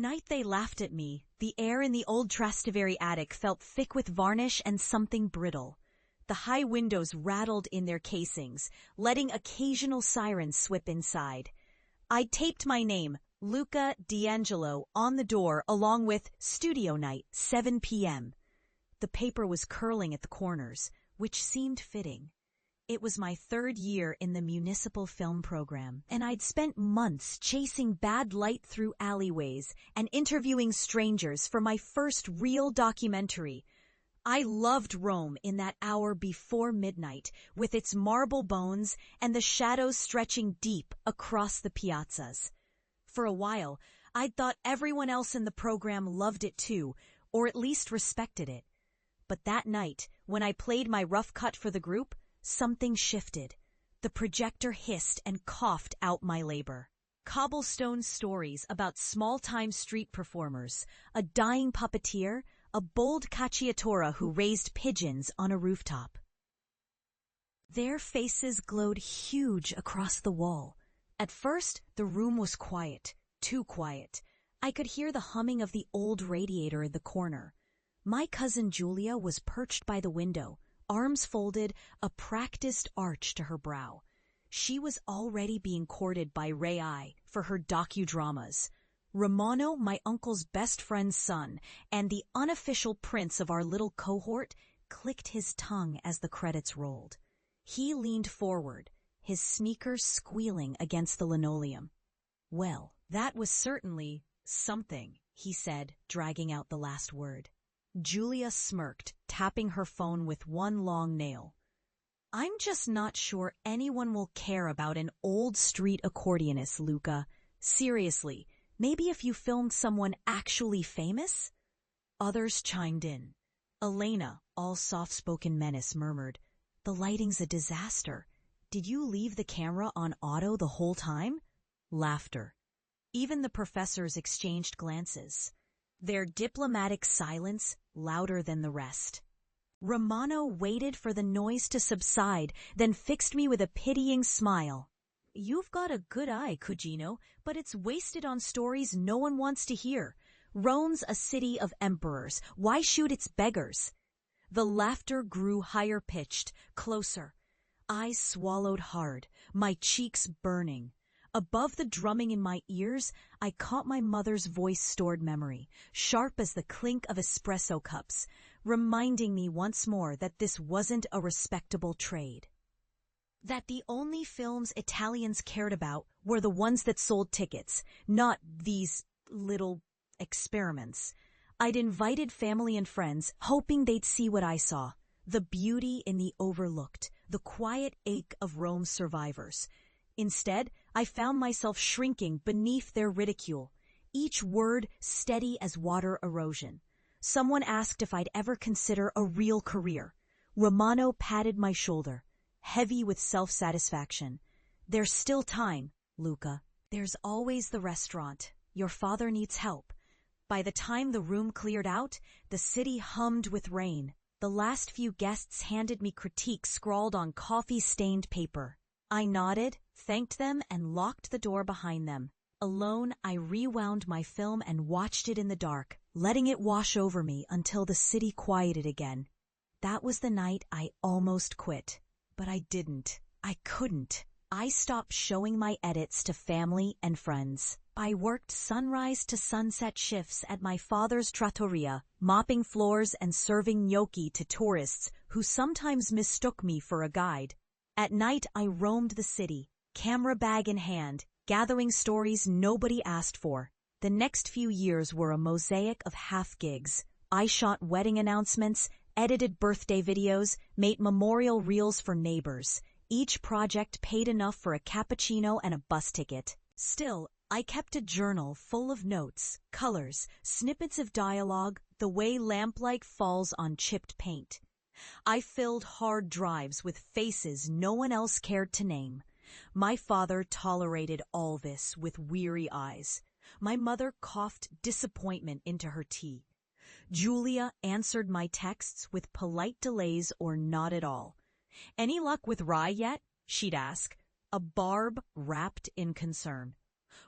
night they laughed at me, the air in the old Trastevere attic felt thick with varnish and something brittle. The high windows rattled in their casings, letting occasional sirens swip inside. I'd taped my name, Luca D'Angelo, on the door along with Studio Night, 7 p.m. The paper was curling at the corners, which seemed fitting. It was my 3rd year in the municipal film program, and I'd spent months chasing bad light through alleyways and interviewing strangers for my first real documentary. I loved Rome in that hour before midnight, with its marble bones and the shadows stretching deep across the piazzas. For a while, I'd thought everyone else in the program loved it too, or at least respected it. But that night, when I played my rough cut for the group, something shifted. The projector hissed and coughed out my labor. Cobblestone stories about small-time street performers, a dying puppeteer, a bold cacciatore who raised pigeons on a rooftop. Their faces glowed huge across the wall. At first, the room was quiet, too quiet. I could hear the humming of the old radiator in the corner. My cousin Julia was perched by the window, arms folded, a practiced arch to her brow. She was already being courted by Rai for her docudramas. Romano, my uncle's best friend's son, and the unofficial prince of our little cohort, clicked his tongue as the credits rolled. He leaned forward, his sneakers squealing against the linoleum. "Well, that was certainly something," he said, dragging out the last word. Julia smirked, tapping her phone with one long nail. "I'm just not sure anyone will care about an old street accordionist, Luca. Seriously, maybe if you filmed someone actually famous?" Others chimed in. Elena, all soft-spoken menace, murmured, "The lighting's a disaster. Did you leave the camera on auto the whole time?" Laughter. Even the professors exchanged glances, their diplomatic silence louder than the rest. Romano waited for the noise to subside, then fixed me with a pitying smile. "You've got a good eye, Cugino, but it's wasted on stories no one wants to hear. Rome's a city of emperors. Why shoot its beggars?" The laughter grew higher-pitched, closer. I swallowed hard, my cheeks burning. Above the drumming in my ears, I caught my mother's voice-stored memory, sharp as the clink of espresso cups, reminding me once more that this wasn't a respectable trade. That the only films Italians cared about were the ones that sold tickets, not these little experiments. I'd invited family and friends, hoping they'd see what I saw, the beauty in the overlooked, the quiet ache of Rome's survivors. Instead, I found myself shrinking beneath their ridicule, each word steady as water erosion. Someone asked if I'd ever consider a real career. Romano patted my shoulder, heavy with self-satisfaction. "There's still time, Luca. There's always the restaurant. Your father needs help." By the time the room cleared out, the city hummed with rain. The last few guests handed me critiques scrawled on coffee-stained paper. I nodded, thanked them, and locked the door behind them. Alone, I rewound my film and watched it in the dark, letting it wash over me until the city quieted again. That was the night I almost quit. But I didn't. I couldn't. I stopped showing my edits to family and friends. I worked sunrise to sunset shifts at my father's trattoria, mopping floors and serving gnocchi to tourists who sometimes mistook me for a guide. At night, I roamed the city, camera bag in hand, gathering stories nobody asked for. The next few years were a mosaic of half-gigs. I shot wedding announcements, edited birthday videos, made memorial reels for neighbors. Each project paid enough for a cappuccino and a bus ticket. Still, I kept a journal full of notes, colors, snippets of dialogue, the way lamplight falls on chipped paint. I filled hard drives with faces no one else cared to name. My father tolerated all this with weary eyes. My mother coughed disappointment into her tea. Julia answered my texts with polite delays or not at all. "Any luck with Rye yet?" she'd ask, a barb wrapped in concern.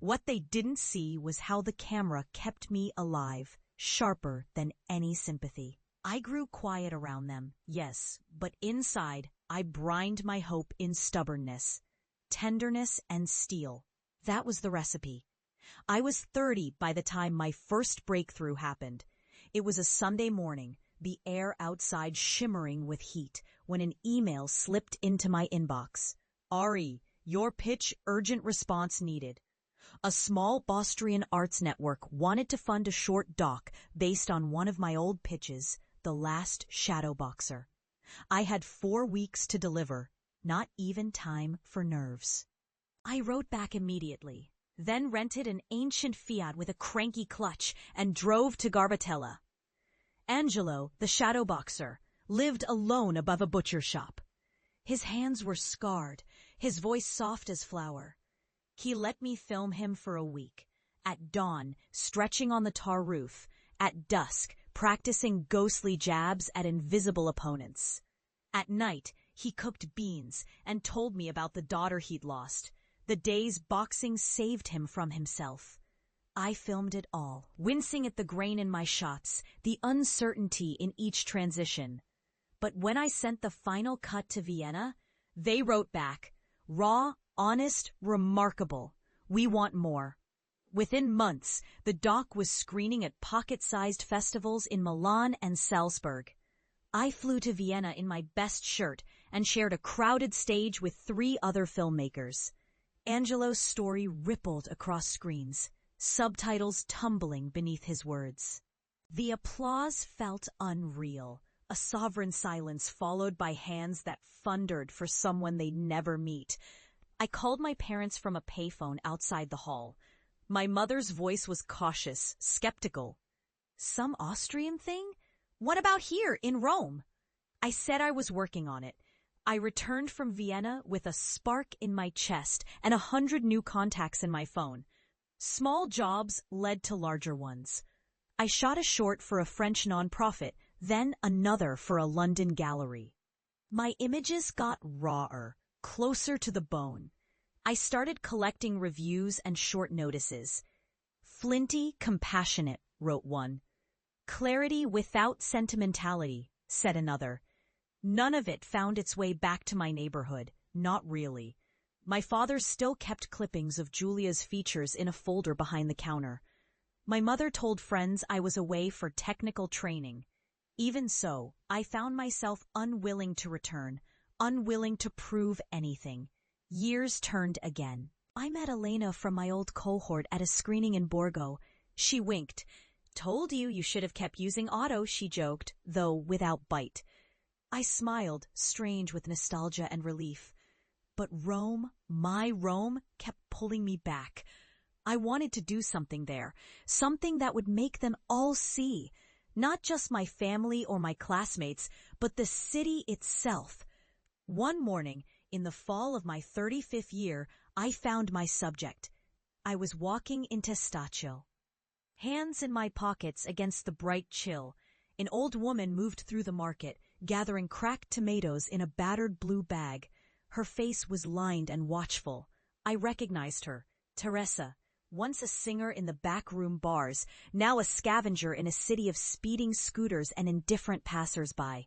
What they didn't see was how the camera kept me alive, sharper than any sympathy. I grew quiet around them, yes, but inside, I brined my hope in stubbornness, tenderness, and steel. That was the recipe. I was 30 by the time my first breakthrough happened. It was a Sunday morning, the air outside shimmering with heat, when an email slipped into my inbox. Ari, your pitch, urgent response needed. A small Austrian arts network wanted to fund a short doc based on one of my old pitches, The Last Shadow Boxer. I had 4 weeks to deliver, not even time for nerves. I wrote back immediately, then rented an ancient Fiat with a cranky clutch and drove to Garbatella. Angelo, the shadow boxer, lived alone above a butcher shop. His hands were scarred, his voice soft as flour. He let me film him for a week. At dawn, stretching on the tar roof. At dusk, practicing ghostly jabs at invisible opponents. At night, he cooked beans and told me about the daughter he'd lost. The days boxing saved him from himself. I filmed it all, wincing at the grain in my shots, the uncertainty in each transition. But when I sent the final cut to Vienna, they wrote back, raw, honest, remarkable. We want more. Within months, the doc was screening at pocket-sized festivals in Milan and Salzburg. I flew to Vienna in my best shirt and shared a crowded stage with 3 other filmmakers. Angelo's story rippled across screens, subtitles tumbling beneath his words. The applause felt unreal, a sovereign silence followed by hands that thundered for someone they'd never meet. I called my parents from a payphone outside the hall. My mother's voice was cautious, skeptical. Some Austrian thing? What about here, in Rome? I said I was working on it. I returned from Vienna with a spark in my chest and 100 new contacts in my phone. Small jobs led to larger ones. I shot a short for a French nonprofit, then another for a London gallery. My images got rawer, closer to the bone. I started collecting reviews and short notices. Flinty, compassionate, wrote one. Clarity without sentimentality, said another. None of it found its way back to my neighborhood, not really. My father still kept clippings of Julia's features in a folder behind the counter. My mother told friends I was away for technical training. Even so, I found myself unwilling to return, unwilling to prove anything. Years turned again. I met Elena from my old cohort at a screening in Borgo. She winked. Told you should have kept using auto, she joked, though without bite. I smiled, strange with nostalgia and relief. But Rome, my Rome, kept pulling me back. I wanted to do something there, something that would make them all see, not just my family or my classmates, but the city itself. One morning, in the fall of my 35th year, I found my subject. I was walking into Staccio. Hands in my pockets against the bright chill, an old woman moved through the market, gathering cracked tomatoes in a battered blue bag. Her face was lined and watchful. I recognized her, Teresa, once a singer in the backroom bars, now a scavenger in a city of speeding scooters and indifferent passers-by.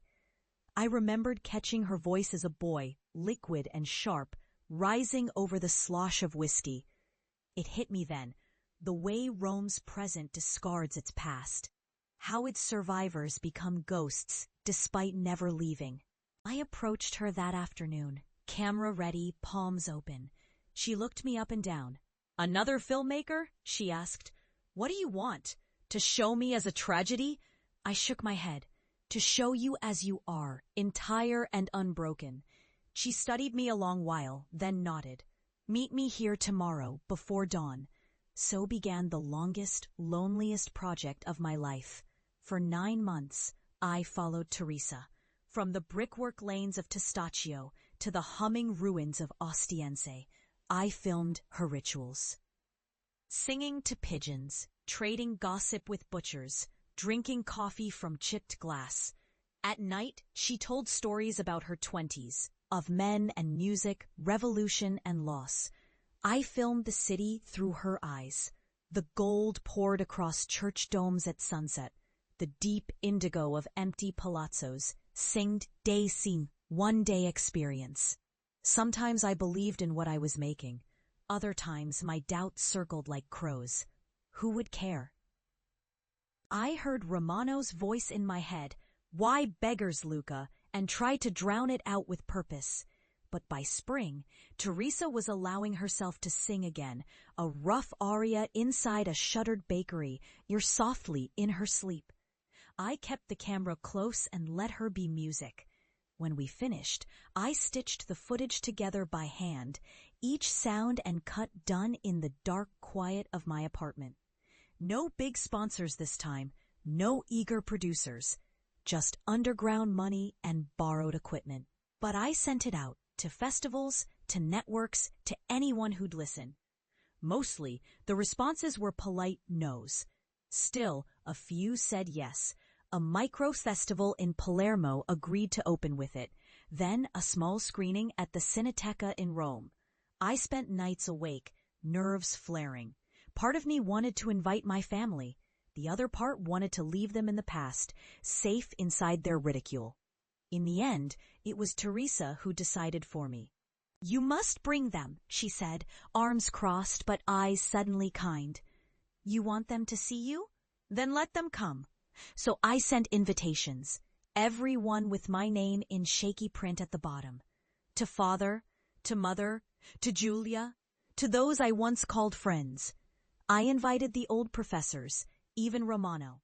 I remembered catching her voice as a boy, liquid and sharp, rising over the slosh of whiskey. It hit me then, the way Rome's present discards its past, how its survivors become ghosts despite never leaving. I approached her that afternoon, camera ready, palms open. She looked me up and down. Another filmmaker? She asked. What do you want? To show me as a tragedy? I shook my head. To show you as you are, entire and unbroken. She studied me a long while, then nodded. Meet me here tomorrow, before dawn. So began the longest, loneliest project of my life. For 9 months, I followed Teresa, from the brickwork lanes of Testaccio to the humming ruins of Ostiense. I filmed her rituals. Singing to pigeons, trading gossip with butchers, drinking coffee from chipped glass. At night, she told stories about her 20s, of men and music, revolution and loss. I filmed the city through her eyes. The gold poured across church domes at sunset, the deep indigo of empty palazzos, singed day scene, one-day experience. Sometimes I believed in what I was making. Other times my doubts circled like crows. Who would care? I heard Romano's voice in my head, "Why beggars, Luca?" and tried to drown it out with purpose. But by spring, Teresa was allowing herself to sing again, a rough aria inside a shuttered bakery, ear softly in her sleep. I kept the camera close and let her be music. When we finished, I stitched the footage together by hand, each sound and cut done in the dark quiet of my apartment. No big sponsors this time, no eager producers, just underground money and borrowed equipment. But I sent it out, to festivals, to networks, to anyone who'd listen. Mostly, the responses were polite no's. Still, a few said yes. A micro-festival in Palermo agreed to open with it, then a small screening at the Cineteca in Rome. I spent nights awake, nerves flaring. Part of me wanted to invite my family. The other part wanted to leave them in the past, safe inside their ridicule. In the end, it was Teresa who decided for me. "You must bring them," she said, arms crossed but eyes suddenly kind. "You want them to see you? Then let them come." So I sent invitations, every one with my name in shaky print at the bottom. To father, to mother, to Julia, to those I once called friends. I invited the old professors, even Romano.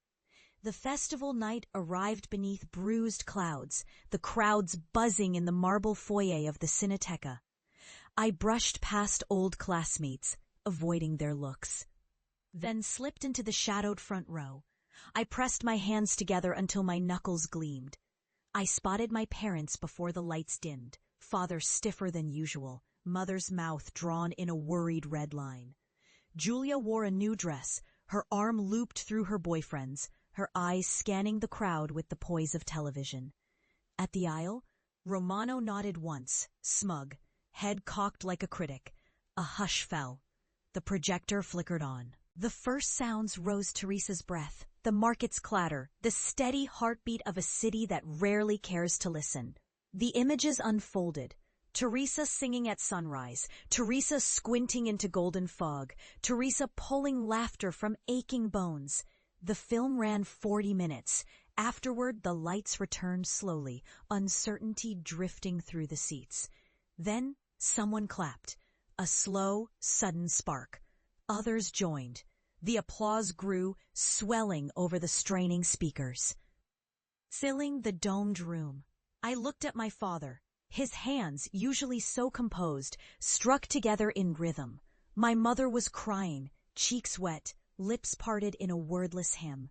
The festival night arrived beneath bruised clouds, the crowds buzzing in the marble foyer of the Cineteca. I brushed past old classmates, avoiding their looks. Then slipped into the shadowed front row. I pressed my hands together until my knuckles gleamed. I spotted my parents before the lights dimmed, father stiffer than usual, mother's mouth drawn in a worried red line. Julia wore a new dress, her arm looped through her boyfriend's, her eyes scanning the crowd with the poise of television. At the aisle, Romano nodded once, smug, head cocked like a critic. A hush fell. The projector flickered on. The first sounds rose Teresa's breath, the market's clatter, the steady heartbeat of a city that rarely cares to listen. The images unfolded. Teresa singing at sunrise, Teresa squinting into golden fog, Teresa pulling laughter from aching bones. The film ran 40 minutes. Afterward, the lights returned slowly, uncertainty drifting through the seats. Then, someone clapped. A slow, sudden spark. Others joined. The applause grew, swelling over the straining speakers. Filling the domed room, I looked at my father. His hands, usually so composed, struck together in rhythm. My mother was crying, cheeks wet, lips parted in a wordless hymn.